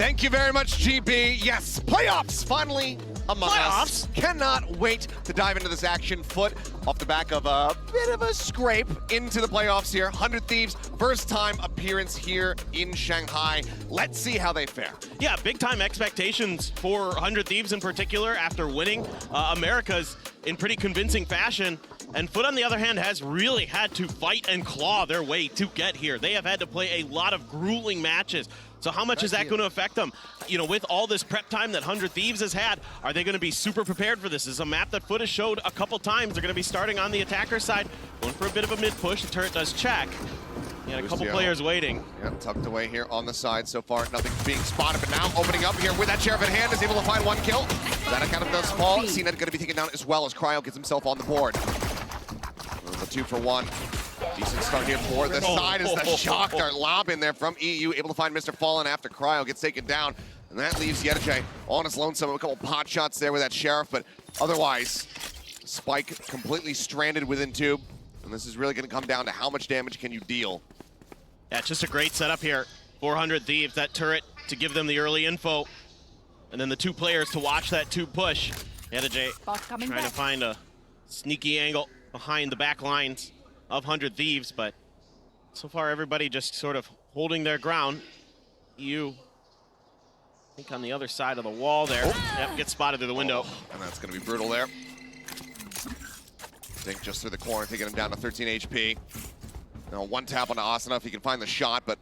Thank you very much, GB. Yes, playoffs finally among us. Cannot wait to dive into this action. FUT off the back of a bit of a scrape into the playoffs here. 100 Thieves, first time appearance here in Shanghai. Let's see how they fare. Yeah, big time expectations for 100 Thieves in particular after winning America's in pretty convincing fashion. And FUT, on the other hand, has really had to fight and claw their way to get here. They have had to play a lot of grueling matches. So how much is that going to affect them? You know, with all this prep time that 100 Thieves has had, are they going to be super prepared for this? This is a map that FUT has showed a couple times. They're going to be starting on the attacker side, going for a bit of a mid-push. The turret does check. Yeah, a couple players waiting. Yeah, tucked away here on the side so far. Nothing's being spotted, but now opening up here with that sheriff in hand, is able to find one kill. That account of does fall. CNET going to be taken down as well as Cryo gets himself on the board. The 2 for 1. Decent start here for the side as the shock dart lob in there from EU, able to find Mr. Fallen after Cryo gets taken down. And that leaves Yedajay on his lonesome. A couple pot shots there with that sheriff, but otherwise, Spike completely stranded within tube. And this is really going to come down to how much damage can you deal. Yeah, just a great setup here. 400 Thieves, that turret to give them the early info. And then the 2 players to watch that tube push. Yedajay trying to find a sneaky angle behind the back lines of 100 Thieves, but so far everybody just sort of holding their ground. EU, I think on the other side of the wall there. Yep, gets spotted through the window. And that's going to be brutal there. Think just through the corner, taking him down to 13 HP. Now one tap onto Asana if he can find the shot, but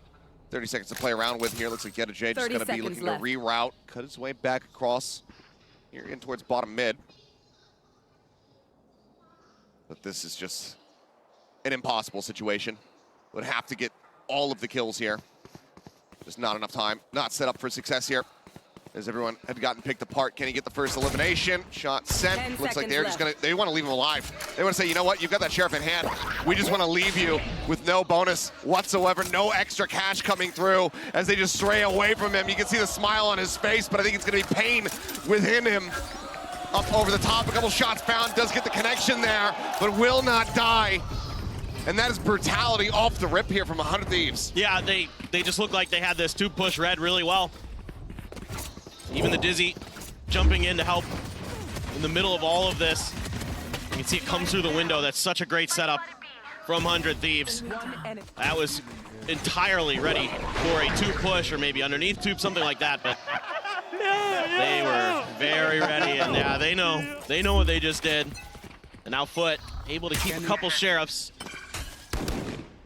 30 seconds to play around with here. Looks like Yedajay just going to be looking to reroute, cut his way back across here in towards bottom mid. But this is just an impossible situation. Would have to get all of the kills here. Just not enough time. Not set up for success here. As everyone had gotten picked apart. Can he get the first elimination? Shot sent. Looks like they're just gonna, they want to leave him alive. They want to say, you know what, you've got that sheriff in hand. We just want to leave you with no bonus whatsoever, no extra cash coming through as they just stray away from him. You can see the smile on his face, but I think it's gonna be pain within him. Up over the top, a couple shots found, does get the connection there, but will not die. And that is brutality off the rip here from 100 Thieves. Yeah, they just look like they had this 2 push read really well. Even the Dizzy jumping in to help in the middle of all of this. You can see it comes through the window. That's such a great setup from 100 Thieves. That was entirely ready for a 2 push or maybe underneath tube, something like that, but they were very ready, and yeah, they know what they just did. And now FUT able to keep a couple sheriffs.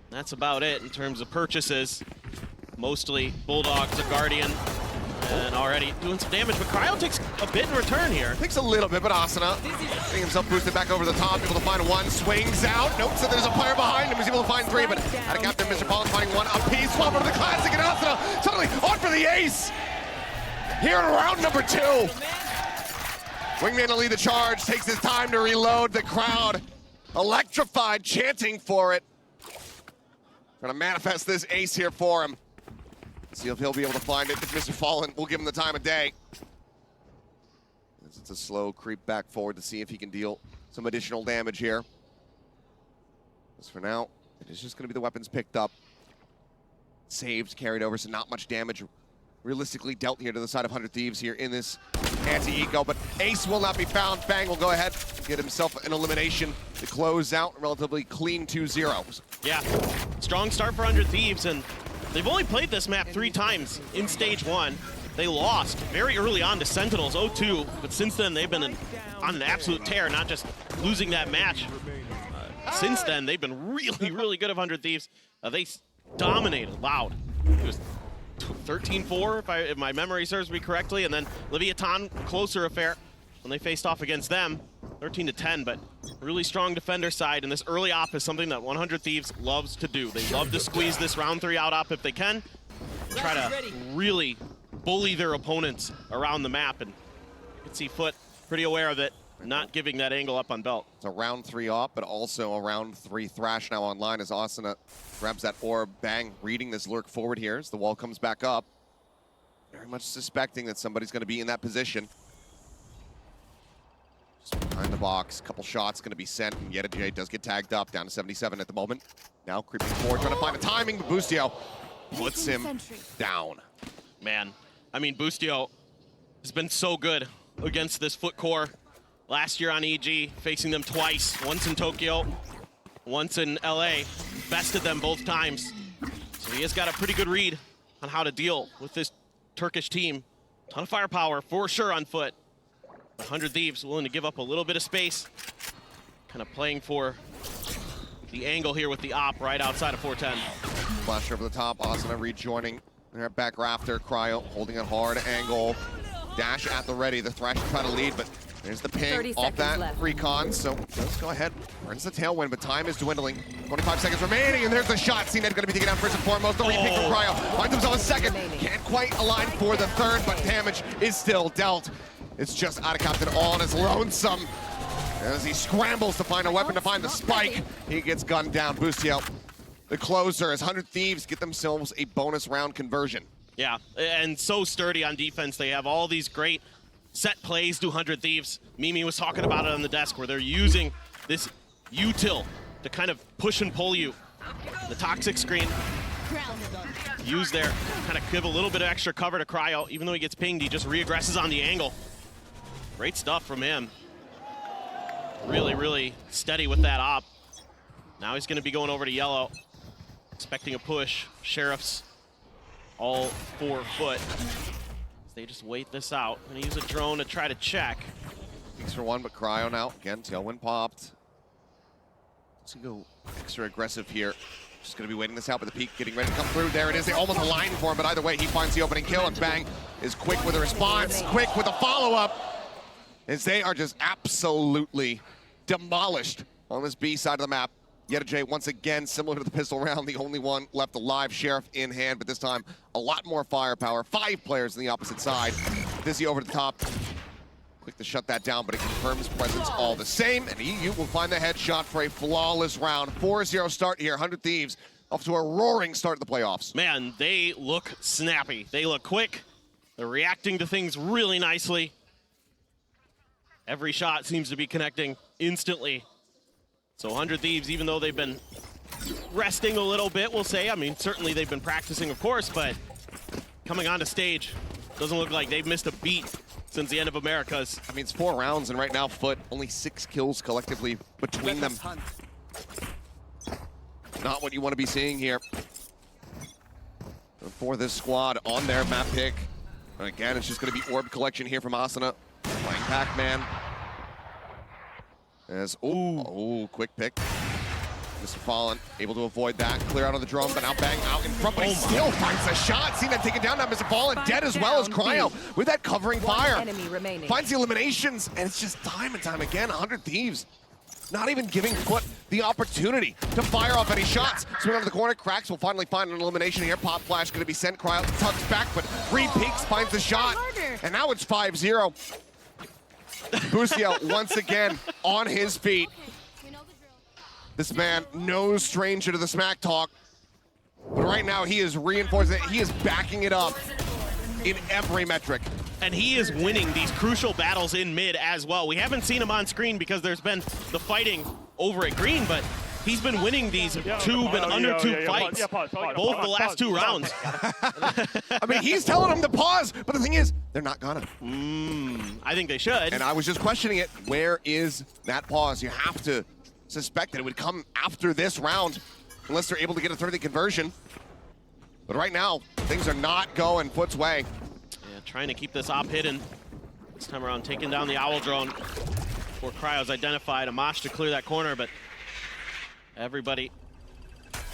That's about it in terms of purchases. Mostly Bulldogs, a Guardian, and already doing some damage, but Cryo takes a bit in return here. Takes a little bit, but Asana getting himself boosted back over the top, able to find 1, swings out. Nope, so there's a player behind him, he's able to find 3, but out of captain, Mr. Fallen finding 1 apiece, swap over the classic, and Asana suddenly on for the ace. Here in round number 2. Wingman to lead the charge, takes his time to reload. The crowd electrified, chanting for it. Trying to manifest this ace here for him. See if he'll be able to find it. If Mr. Fallen will give him the time of day. It's a slow creep back forward to see if he can deal some additional damage here. As for now, it is just going to be the weapons picked up. Saved, carried over, so not much damage realistically dealt here to the side of 100 Thieves here in this anti-eco, but ace will not be found. Bang will go ahead and get himself an elimination to close out a relatively clean 2-0. Yeah, strong start for 100 Thieves, and they've only played this map 3 times in stage 1. They lost very early on to Sentinels 0-2, but since then they've been on an absolute tear, not just losing that match. Since then, they've been really, really good of 100 Thieves. They dominated loud. It was 13-4, if my memory serves me correctly, and then Leviathan, closer affair when they faced off against them, 13-10, but really strong defender side, and this early op is something that 100 Thieves loves to do. They love to squeeze this round 3 out op if they can, try to really bully their opponents around the map, and you can see FUT pretty aware of it, not giving that angle up on belt. It's a round 3 op, but also a round 3 thrash now online as Asana grabs that orb. Bang, reading this lurk forward here as the wall comes back up. Very much suspecting that somebody's going to be in that position. Just behind the box, couple shots going to be sent, and Yedajay does get tagged up, down to 77 at the moment. Now creeping forward, trying to find a timing. Boostio puts him down. Man, I mean, Boostio has been so good against this FUT core. Last year on EG, facing them twice, once in Tokyo, once in LA. Bested them both times. So he has got a pretty good read on how to deal with this Turkish team. Ton of firepower for sure on FUT. 100 Thieves willing to give up a little bit of space. Kind of playing for the angle here with the op right outside of 410. Flash over the top, Asuna rejoining. They're back rafter, Cryo holding it hard, angle. Dash at the ready, the Thresh trying to lead, but there's the ping off that left. Recon, so let's go ahead. Earns the tailwind, but time is dwindling. 25 seconds remaining, and there's the shot. CNED going to be taken down first and foremost. The repeat from Cryo. Finds himself a second. Can't quite align for the third, but damage is still dealt. It's just out of Captain all on his lonesome. As he scrambles to find a weapon to find the spike, he gets gunned down. Boostio, the closer, as 100 Thieves get themselves a bonus round conversion. Yeah, and so sturdy on defense. They have all these great set plays to 100 Thieves. Mimi was talking about it on the desk where they're using this util to kind of push and pull you. The toxic screen used there, kind of give a little bit of extra cover to Cryo. Even though he gets pinged, he just re-aggresses on the angle. Great stuff from him. Really, really steady with that op. Now he's going to be going over to yellow, expecting a push. Sheriffs all 4 foot. They just wait this out. Gonna use a drone to try to check. Peeks for one, but Cryo now. Again, tailwind popped. Let's go extra aggressive here. Just gonna be waiting this out, but the peak getting ready to come through. There it is. They almost align for him, but either way, he finds the opening kill, and Bang is quick with a response, quick with a follow-up. As they are just absolutely demolished on this B side of the map. Yettajay, once again, similar to the pistol round, the only one left alive, Sheriff in hand, but this time a lot more firepower. 5 players on the opposite side. Dizzy over the top. Quick to shut that down, but it confirms presence all the same, and EU will find the headshot for a flawless round. 4-0 start here, 100 Thieves off to a roaring start of the playoffs. Man, they look snappy. They look quick. They're reacting to things really nicely. Every shot seems to be connecting instantly. So 100 Thieves, even though they've been resting a little bit, we'll say. I mean, certainly they've been practicing, of course, but coming onto stage, doesn't look like they've missed a beat since the end of Americas. I mean, it's 4 rounds, and right now, FUT, only 6 kills collectively between them. Not what you want to be seeing here for this squad on their map pick. And again, it's just going to be orb collection here from Asuna. Playing Pac-Man. As, quick pick. Mr. Fallen able to avoid that. Clear out of the drone, but now Bang out in front, but he still finds a shot. See that taken down now. Mr. Fallen dead as well as Cryo with that covering fire. Finds the eliminations, and it's just time and time again. 100 Thieves not even giving FUT the opportunity to fire off any shots. Swing over the corner, Cracks will finally find an elimination here. Pop Flash going to be sent. Cryo tucks back, but Peaks finds the shot, and now it's 5-0. Boostio once again on his feet. This man, no stranger to the smack talk, but right now he is reinforcing it. He is backing it up in every metric. And he is winning these crucial battles in mid as well. We haven't seen him on screen because there's been the fighting over at green, but he's been winning these tube and under tube fights, both the last 2 rounds. I mean, he's telling them to pause, but the thing is, they're not gonna. I think they should. And I was just questioning it. Where is that pause? You have to suspect that it would come after this round, unless they're able to get a 30 conversion. But right now, things are not going FUT's way. Yeah, trying to keep this op hidden. This time around, taking down the Owl drone before Cryo's identified. Amash to clear that corner, but everybody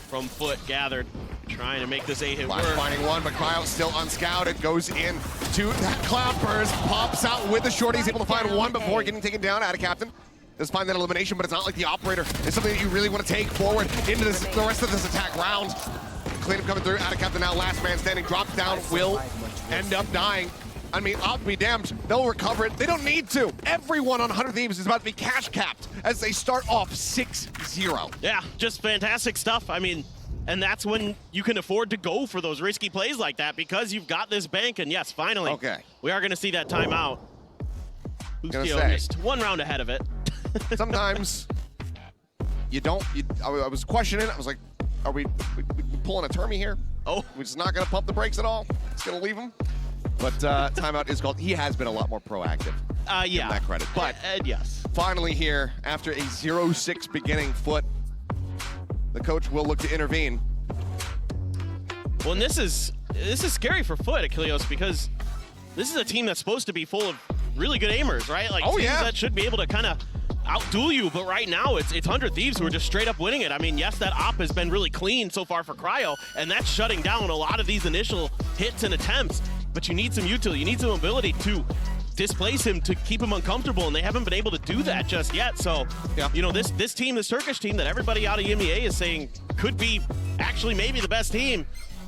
from FUT gathered, trying to make this 8-hit work. Finding one, but Cryo still unscouted, goes in to that cloud burst, pops out with the short. He's able to find one before getting taken down. Out of Captain does find that elimination, but it's not like the operator is something that you really want to take forward into this, the rest of this attack round. Cleanup coming through. Out of Captain now, last man standing, drops down, will end up dying. I mean, I'll be damned, they'll recover it. They don't need to. Everyone on 100 Thieves is about to be cash capped as they start off 6-0. Yeah, just fantastic stuff. I mean, and that's when you can afford to go for those risky plays like that because you've got this bank, and yes, finally, we are gonna see that timeout. Boostio just 1 round ahead of it. Sometimes you don't, I was questioning, I was like, are we pulling a Termy here? Oh. We're just not gonna pump the brakes at all? Just gonna leave him? But timeout is called. He has been a lot more proactive. Yeah. Give him that credit. But yes. finally here, after a 0-6 beginning, FUT, the coach will look to intervene. Well, and this is scary for FUT, Achilleos, because this is a team that's supposed to be full of really good aimers, right? Like teams that should be able to kind of outduel you, but right now it's 100 Thieves who are just straight up winning it. I mean, yes, that op has been really clean so far for Cryo, and that's shutting down a lot of these initial hits and attempts, but you need some utility, you need some ability to displace him to keep him uncomfortable, and they haven't been able to do that just yet. So, you know, this team, this Turkish team that everybody out of EMEA is saying could be actually maybe the best team,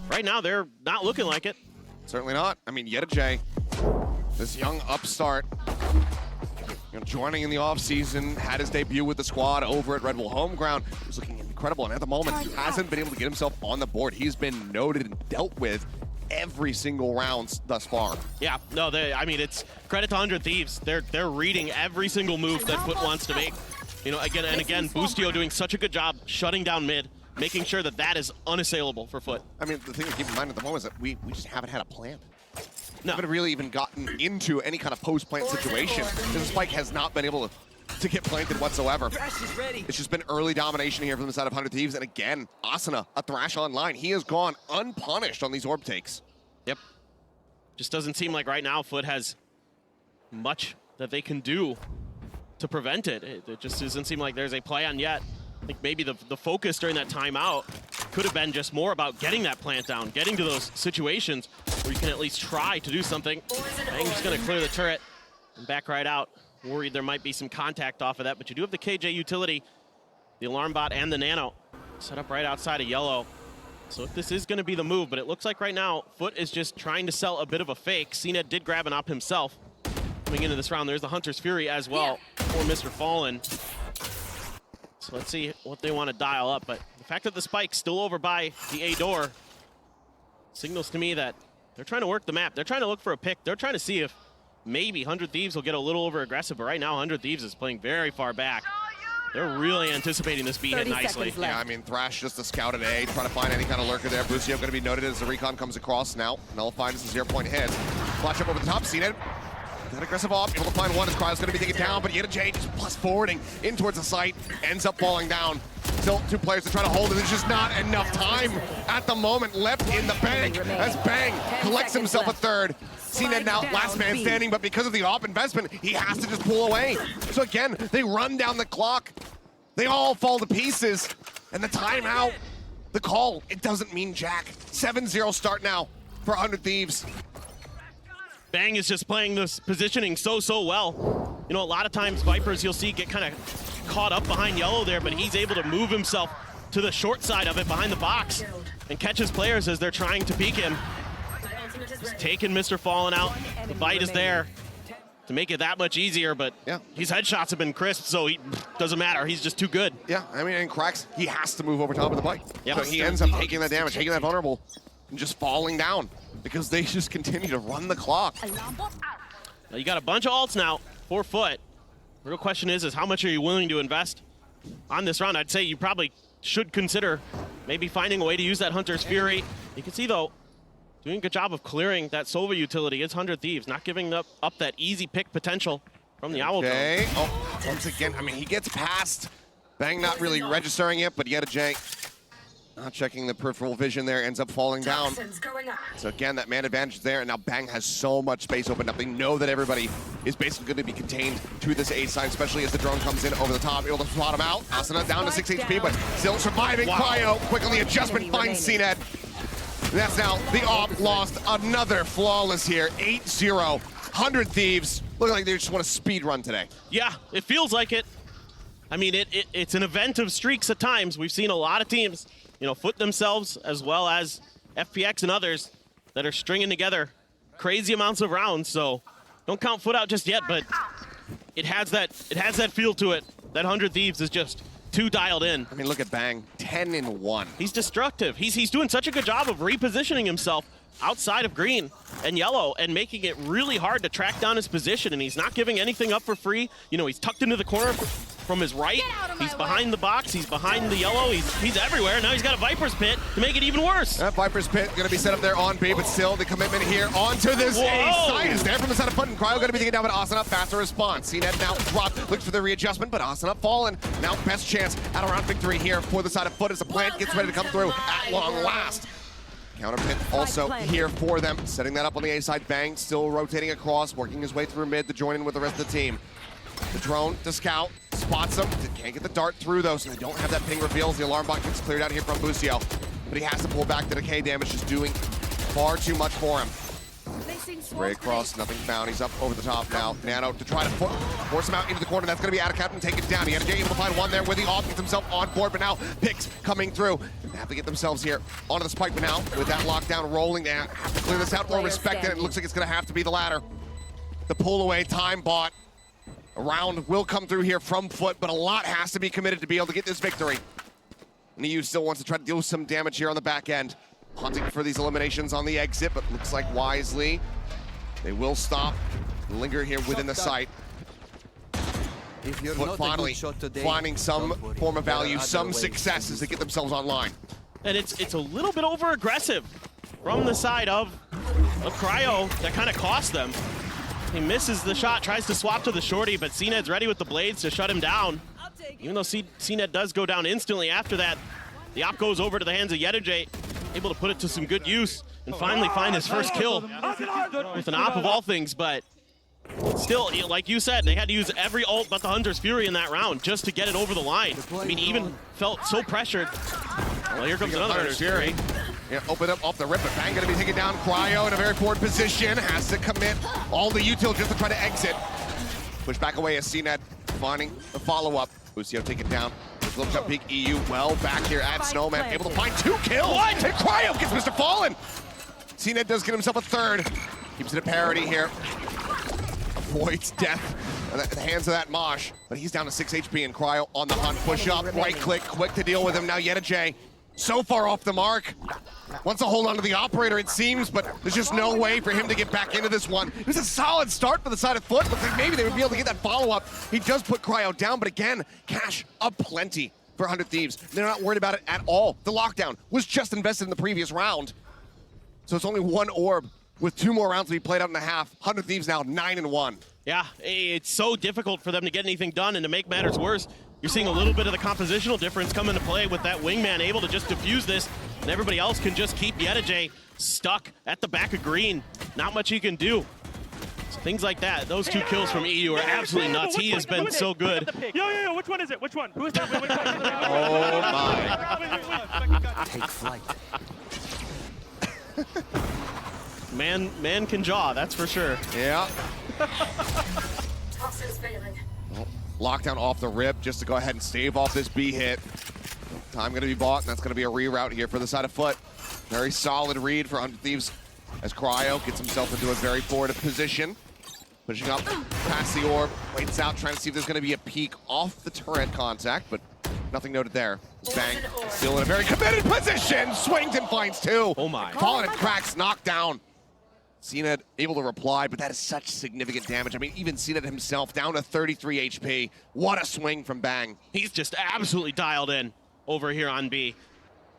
right now they're not looking like it. Certainly not. I mean, Yedajay, this young upstart, you know, joining in the offseason, had his debut with the squad over at Red Bull Homeground. He was looking incredible, and at the moment, he hasn't been able to get himself on the board. He's been noted and dealt with every single round thus far. Yeah, no, I mean, it's credit to 100 Thieves. They're reading every single move that FUT wants to make. You know, again and again, Boostio doing such a good job shutting down mid, making sure that that is unassailable for FUT. I mean, the thing to keep in mind at the moment is that we just haven't had a plant. No. Haven't really even gotten into any kind of post-plant situation. The spike has not been able to get planted whatsoever. It's just been early domination here from the side of 100 Thieves. And again, Asuna, a Thrash online. He has gone unpunished on these orb takes. Yep. Just doesn't seem like right now FUT has much that they can do to prevent it. It just doesn't seem like there's a plan yet. I think maybe the focus during that timeout could have been just more about getting that plant down, getting to those situations where you can at least try to do something. Bang's just gonna clear the turret and back right out. Worried there might be some contact off of that, but you do have the KJ utility, the alarm bot and the nano set up right outside of yellow. So if this is gonna be the move, but it looks like right now FUT is just trying to sell a bit of a fake. CNED did grab an op himself. Coming into this round, there's the Hunter's Fury as well for Mr. Fallen. So let's see what they want to dial up, but the fact that the spike's still over by the A door signals to me that they're trying to work the map. They're trying to look for a pick. They're trying to see if maybe 100 Thieves will get a little over aggressive, but right now 100 Thieves is playing very far back. They're really anticipating this B hit nicely. Yeah, I mean, Thrash just a scout at A, trying to find any kind of lurker there. Boostio going to be noted as the recon comes across now. Nullified is a 0-point hit. Flash up over the top, CNED. That aggressive off, able to find one as Cryo's going to be taken down, but Yedajay just plus forwarding in towards the site, ends up falling down. Still two players to try to hold it. There's just not enough time at the moment left in the bank as Bang collects himself a third. CNED now last man standing, but because of the op investment, he has to just pull away. So again, they run down the clock. They all fall to pieces. And the timeout, the call, it doesn't mean jack. 7-0 start now for 100 Thieves. Bang is just playing this positioning so well. You know, a lot of times Vipers you'll see get kind of caught up behind yellow there, but he's able to move himself to the short side of it behind the box and catch his players as they're trying to peek him. He's taking Mr. Fallen out. The bite is there to make it that much easier, but his headshots have been crisp, so he doesn't matter. He's just too good. Yeah, I mean, in cracks, he has to move over top of the bite. So he ends up taking that damage, taking that vulnerable, and just falling down because they just continue to run the clock. Now you got a bunch of ults now for FUT. The real question is how much are you willing to invest on this round? I'd say you probably should consider maybe finding a way to use that Hunter's Fury. You can see, though, doing a good job of clearing that Sova utility. It's 100 Thieves, not giving up that easy pick potential from the Owl Drone. Okay, once again, I mean, he gets past. Bang not really registering it, but Yedajay not checking the peripheral vision there, ends up falling down. So again, that man advantage is there, and now Bang has so much space opened up. They know that everybody is basically going to be contained to this A side, especially as the drone comes in over the top, able to spot him out. Asuna down to 6 HP, but still surviving. Cryo, quick on the adjustment, finds CNED. That's now the op lost another flawless here, 8-0. 100 Thieves, look like they just want to speed run today. Yeah, it feels like it. I mean, it's an event of streaks at times. We've seen a lot of teams, you know, FUT themselves as well as FPX and others that are stringing together crazy amounts of rounds. So don't count FUT out just yet, but it has that feel to it. That 100 Thieves is just too dialed in. I mean, look at Bang, 10-1. He's destructive. He's doing such a good job of repositioning himself outside of green and yellow and making it really hard to track down his position, and he's not giving anything up for free. You know, he's tucked into the corner from his right. He's behind the box, he's behind the yellow, he's everywhere. Now he's got a Viper's Pit to make it even worse. That Viper's Pit going to be set up there on B, but still the commitment here onto this A side is there from the side of FUT, and Cryo going to be taken down, but Awesome Up, faster response. CNET now dropped, looks for the readjustment, but Awesome Up fallen. Now best chance at a round victory here for the side of FUT as the plant gets ready to come through at long last. Counter pit also here for them, setting that up on the A side. Bang still rotating across, working his way through mid to join in with the rest of the team. The drone to scout, spots him, can't get the dart through though, so they don't have that ping reveals. The alarm bot gets cleared out here from Busio, but he has to pull back. The decay damage is doing far too much for him. Spray across, nothing found. He's up over the top now. Nano to try to force him out into the corner. That's going to be out of captain, take it down. He able to find one there with the off, gets himself on board, but now picks coming through. They have to get themselves here onto the spike, but now with that lockdown rolling, they have to clear this out or respect it. It looks like it's going to have to be the latter. The pull away time bot. A round will come through here from FUT, but a lot has to be committed to be able to get this victory. And EU still wants to try to deal some damage here on the back end. Hunting for these eliminations on the exit, but looks like wisely they will stop, linger here within the site. FUT finally finding some form of value, some success as they get themselves online. And it's a little bit over aggressive from the side of Cryo that kind of cost them. He misses the shot, tries to swap to the shorty, but CNED's ready with the blades to shut him down. Even though CNED does go down instantly after that, the op goes over to the hands of Yedijay, able to put it to some good use and finally find his first kill with an op of all things, but still, like you said, they had to use every ult but the Hunter's Fury in that round just to get it over the line. I mean, even felt so pressured. Well, here comes another Hunter's Fury. Yeah, open up off the rip, but Bang gonna be taking down Cryo in a very forward position. Has to commit all the util just to try to exit. Push back away as CNET finding the follow-up. Busio taken down. Little jump peek, EU well back here at Snowman, able to find 2 kills. What? And Cryo gets Mr. Fallen. CNET does get himself a third. Keeps it a parity here. Avoids death at the hands of that Mosh, but he's down to 6 HP and Cryo on the hunt. Push up, right click, quick to deal with him. Now Yedijay, so far off the mark. Wants to hold on to the operator, it seems, but there's just no way for him to get back into this one. It was a solid start for the side of FUT. Looks like maybe they would be able to get that follow-up. He does put Cryo down, but again, cash up plenty for 100 Thieves. They're not worried about it at all. The lockdown was just invested in the previous round. So it's only 1 orb with 2 more rounds to be played out in a half. 100 Thieves now 9-1. Yeah, it's so difficult for them to get anything done, and to make matters worse, you're seeing a little bit of the compositional difference come into play with that wingman able to just defuse this, and everybody else can just keep Yedijay stuck at the back of green. Not much he can do. So things like that, those 2 kills from EU are absolutely nuts. He has been so good. Yo, which one is it? Which one? Who is that? Which one? Oh my. Take flight. Man can jaw, that's for sure. Yeah. Well, lockdown off the rip just to go ahead and stave off this B hit. Time going to be bought, and that's going to be a reroute here for the side of FUT. Very solid read for 100 Thieves as Cryo gets himself into a very forward position. Pushing up past the orb, waits out, trying to see if there's going to be a peek off the turret contact, but nothing noted there. Bang, still in a very committed position. Swings and finds 2. Oh my. Fallen and cracks, knocked down. CNED able to reply, but that is such significant damage. I mean, even CNED himself down to 33 HP. What a swing from Bang. He's just absolutely dialed in over here on B.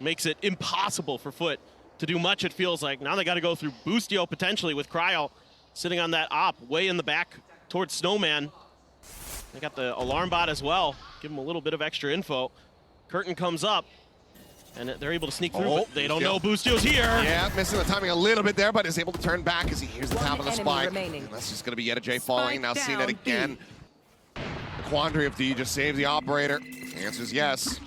Makes it impossible for FUT to do much, it feels like. Now they got to go through Boostio potentially with Cryo sitting on that op way in the back towards Snowman. They got the alarm bot as well. Give him a little bit of extra info. Curtain comes up, and they're able to sneak through, but they don't know Boostio's here. Yeah, missing the timing a little bit there, but is able to turn back as he hears the tap of the spike. And that's just going to be Yedijay falling. Now CNED again. The quandary of do you just save the operator? The answer is yes.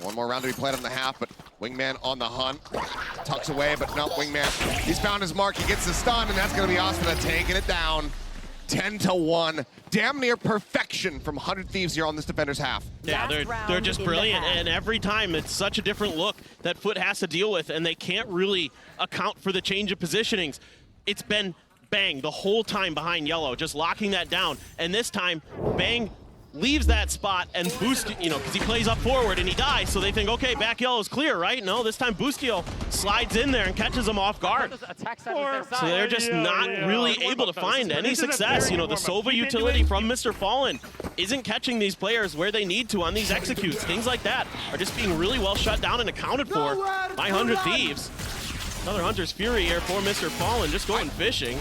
1 more round to be played on the half, but Wingman on the hunt. Tucks away, but no, Wingman, he's found his mark. He gets the stun, and that's going to be Ospina taking it down. 10-1. Damn near perfection from 100 Thieves here on this defender's half. Yeah, they're just brilliant, and every time it's such a different look that FUT has to deal with, and they can't really account for the change of positionings. It's been Bang the whole time behind yellow, just locking that down, and this time Bang leaves that spot and Boost, you know, because he plays up forward and he dies, so they think, okay, back yellow is clear, right? No, this time Boostio slides in there and catches him off guard. So they're just not really able to find any success. You know, the Sova utility from Mr. Fallen isn't catching these players where they need to on these executes. Things like that are just being really well shut down and accounted for by 100 Thieves. Another Hunter's Fury here for Mr. Fallen, just going fishing.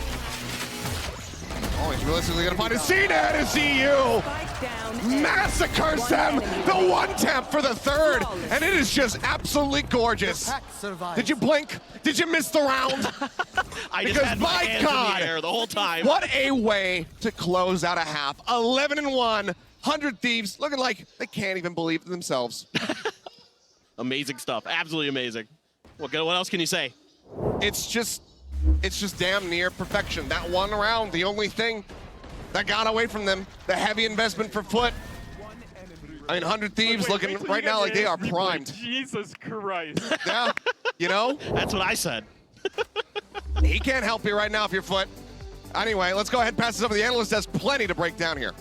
Oh, he's realistically going to find a CNET and CU massacres them. The one tap for the third, and it is just absolutely gorgeous. Did you blink? Did you miss the round? I just had my hands in the air the whole time. What a way to close out a half. 11-1, 100 Thieves looking like they can't even believe it themselves. Amazing stuff, absolutely amazing. What else can you say? It's just damn near perfection. That one round, the only thing that got away from them, the heavy investment for FUT. I mean, 100 Thieves looking right now like they are primed. Jesus Christ. Yeah, you know? That's what I said. He can't help you right now if you're FUT. Anyway, let's go ahead and pass this over to the analyst. Has plenty to break down here.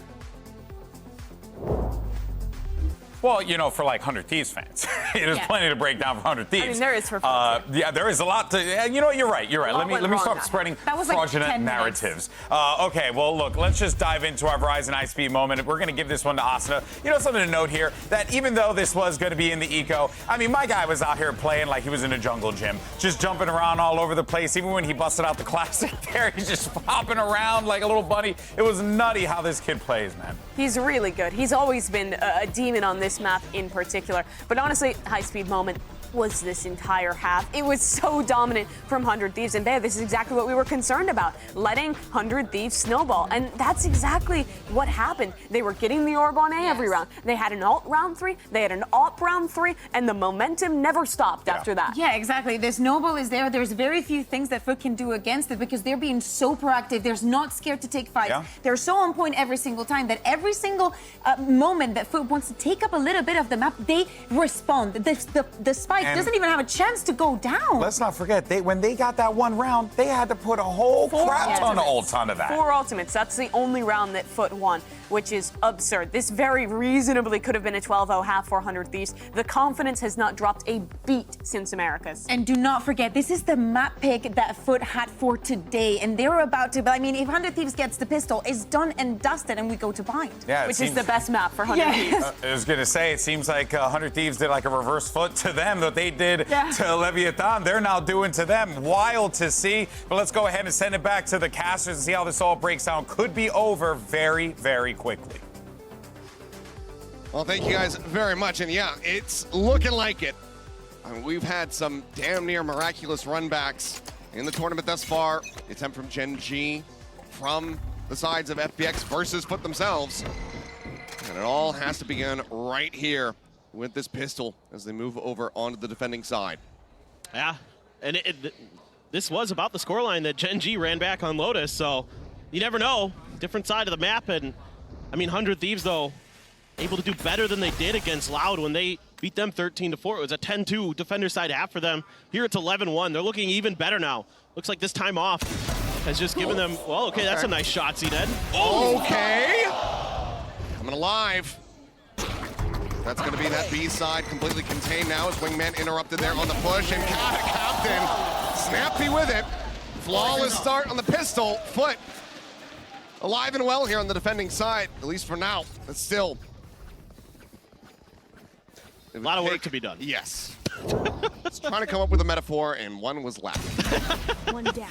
Well, you know, for like 100 Thieves fans, there's plenty to break down for 100 Thieves. I mean, there is for FUT. Yeah, there is a lot to. You know what? You're right. You're right. Let me stop spreading fraudulent like narratives. Okay, well, look, let's just dive into our Verizon high-speed moment. We're going to give this one to Asuna. You know, something to note here that even though this was going to be in the eco, I mean, my guy was out here playing like he was in a jungle gym, just jumping around all over the place. Even when he busted out the classic there, he's just hopping around like a little bunny. It was nutty how this kid plays, man. He's really good. He's always been a demon on this map in particular. But honestly, high-speed moment was this entire half. It was so dominant from 100 Thieves, and this is exactly what we were concerned about, letting 100 Thieves snowball, and that's exactly what happened. They were getting the orb on A every round. They had an alt round 3, they had an AWP round 3, and the momentum never stopped after that. Yeah, exactly. The snowball is there. There's very few things that FUT can do against it because they're being so proactive. They're not scared to take fights. Yeah. They're so on point every single time that every single moment that FUT wants to take up a little bit of the map, they respond. The spike doesn't even have a chance to go down. Let's not forget, when they got that one round, they had to put a whole crap ton of ults onto that. 4 ultimates. That's the only round that FUT won, which is absurd. This very reasonably could have been a 12-0 half for 100 Thieves. The confidence has not dropped a beat since Americas. And do not forget, this is the map pick that FUT had for today, and they're about to. I mean, if 100 Thieves gets the pistol, it's done and dusted, and we go to bind. Yeah, which is the best map for 100 Thieves. I was gonna say, it seems like 100 Thieves did like a reverse FUT to them that they did to Leviathan. They're now doing to them. Wild to see. But let's go ahead and send it back to the casters and see how this all breaks down. Could be over very, very quickly. Well, thank you guys very much. And yeah, it's looking like it. I mean, we've had some damn near miraculous runbacks in the tournament thus far. The attempt from Gen G, from the sides of FPX versus FUT themselves. And it all has to begin right here with this pistol as they move over onto the defending side. Yeah, and this was about the scoreline that Gen G ran back on Lotus, so you never know. Different side of the map, and I mean, 100 Thieves, though, able to do better than they did against Loud when they beat them 13-4. It was a 10-2 defender side half for them. Here it's 11-1. They're looking even better now. Looks like this time off has just given them, well, okay, that's a nice shot, C-Dead. Oh! Okay. Coming alive. That's going to be that B side completely contained now as Wingman interrupted there on the push, and Captain snappy with it. Flawless start on the pistol. FUT alive and well here on the defending side, at least for now, but still. A lot of work to be done. Yes. It's trying to come up with a metaphor, and one was left. One down.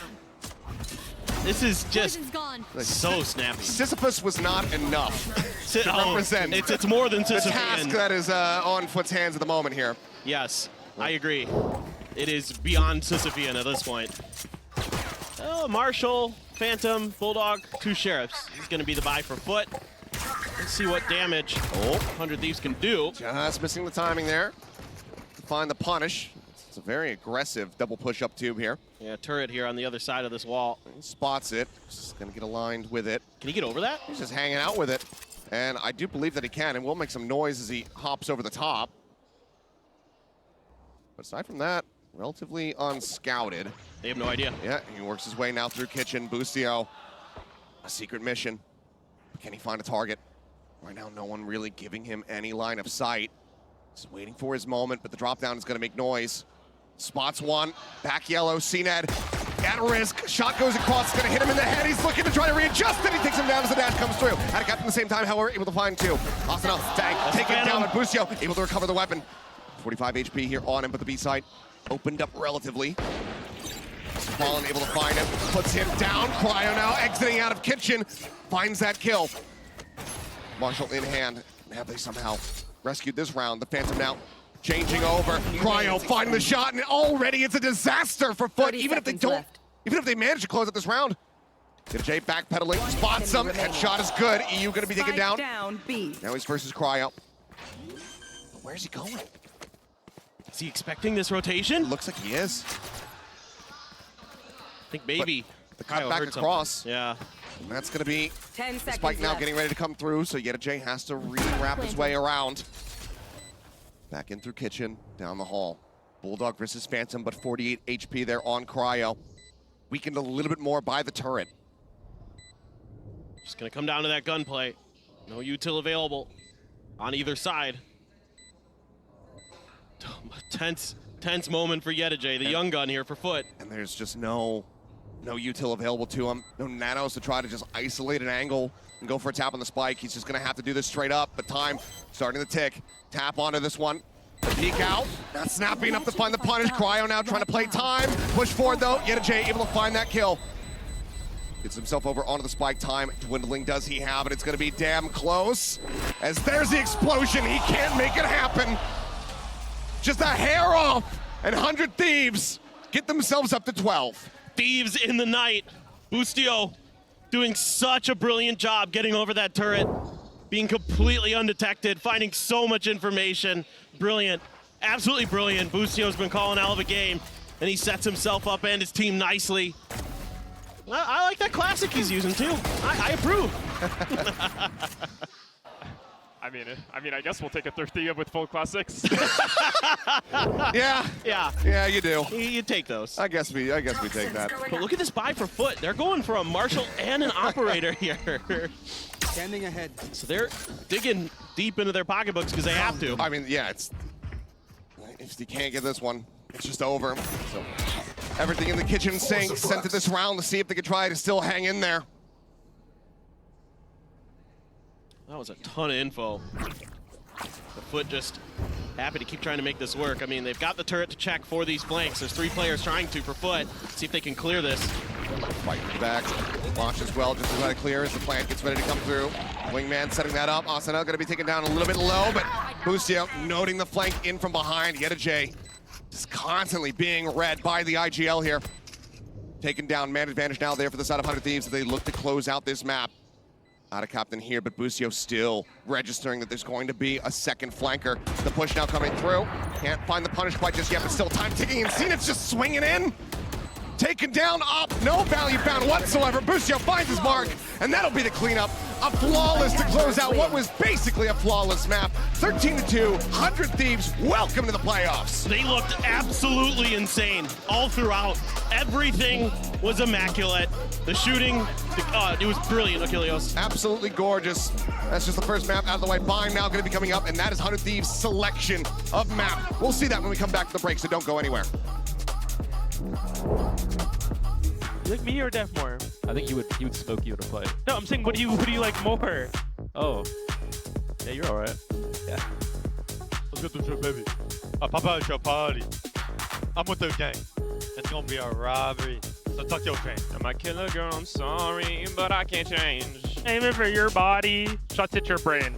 This is just gone. so snappy. Sisyphus was not enough to represent it's more than the Sisyphean. task that is on FUT's hands at the moment here. Yes, I agree. It is beyond Sisyphean at this point. Oh, Marshall, Phantom, Bulldog, 2 Sheriffs. He's going to be the buy for FUT. Let's see what damage 100 Thieves can do. Just missing the timing there to find the punish. It's a very aggressive double push-up tube here. Yeah, turret here on the other side of this wall. He spots it. Just going to get aligned with it. Can he get over that? He's just hanging out with it. And I do believe that he can, and will make some noise as he hops over the top. But aside from that, relatively unscouted. They have no idea. Yeah, he works his way now through kitchen. Boostio, a secret mission. Can he find a target? Right now, no one really giving him any line of sight. Just waiting for his moment, but the drop down is going to make noise. Spots one, back yellow, CNED at risk. Shot goes across, it's going to hit him in the head. He's looking to try to readjust, and he takes him down as the dash comes through. Had a cap at the same time, however, able to find two. Asuna, bang, taking it down with Busio, able to recover the weapon. 45 HP here on him, but the B side opened up relatively. Fallen able to find him, puts him down. Cryo now exiting out of kitchen, finds that kill. Marshall in hand. Have they somehow rescued this round? The Phantom now changing over. Cryo finding the shot, and already it's a disaster for FUT. Even if they manage to close out this round. Jay backpedaling, spots him. Headshot is good. EU going to be taken down. Now he's versus Cryo. But where's he going? Is he expecting this rotation? Looks like he is. I think maybe. The cut back across. Yeah. And that's going to be 10 seconds Spike now left. getting ready to come through, so Jay has to re-wrap his way around. Back in through kitchen, down the hall. Bulldog versus Phantom, but 48 HP there on Cryo. Weakened a little bit more by the turret. Just gonna come down to that gunplay. No util available on either side. Tense moment for Jay, the young gun here for FUT. And there's just no util available to him. No nanos to try to just isolate an angle and go for a tap on the spike. He's just gonna have to do this straight up, but time starting to tick. Tap onto this one. Peek out, not snappy enough to find the punish. Cryo now trying to play time. Push forward though, Jay able to find that kill. Gets himself over onto the spike. Time dwindling, does he have it? It's gonna be damn close. As there's the explosion, he can't make it happen. Just a hair off, and 100 Thieves get themselves up to 12. Thieves in the night. Bustio doing such a brilliant job getting over that turret, being completely undetected, finding so much information. Brilliant, absolutely brilliant. Bustio's been calling out of a game, and he sets himself up and his team nicely. I like that classic he's using too. I approve. I mean, I guess we'll take a 30 with full classics. Yeah, you do. You take those. I guess we take that. But look at this buy for FUT. They're going for a Marshall and an operator here. Standing ahead. So they're digging deep into their pocketbooks because they have to. I mean, yeah, if you can't get this one, it's just over. So everything in the kitchen sink sent to this round to see if they could try to still hang in there. That was a ton of info. The FUT just happy to keep trying to make this work. I mean, they've got the turret to check for these flanks. There's 3 players trying to for FUT. See if they can clear this. Fighting back, launch as well, just to try to clear as the plant gets ready to come through. Wingman setting that up. Asuna going to be taken down a little bit low, but Busio noting the flank in from behind. Jay just constantly being read by the IGL here. Taken down, man advantage now there for the side of 100 Thieves as they look to close out this map. Out of captain here, but Busio still registering that there's going to be a second flanker. The push now coming through. Can't find the punish quite just yet, but still time ticking, and CNED's just swinging in. Taken down, up, no value found whatsoever. Busio finds his mark, and that'll be the cleanup. A flawless to close out what was basically a flawless map. 13-2, 100 Thieves, welcome to the playoffs. They looked absolutely insane all throughout. Everything was immaculate. The shooting, it was brilliant, Achilleos. Absolutely gorgeous. That's just the first map out of the way. Bind now going to be coming up, and that is 100 Thieves' selection of map. We'll see that when we come back to the break, so don't go anywhere. You like me or Def more? I think he would smoke you to play. No, I'm saying, who do you like more? Oh. Yeah, you're alright. Yeah. Let's go to the baby. Papa, it's your party. I'm with the gang. It's gonna be a robbery. So tuck your chain. I'm a killer girl, I'm sorry, but I can't change. Aiming for your body, shots hit your brain.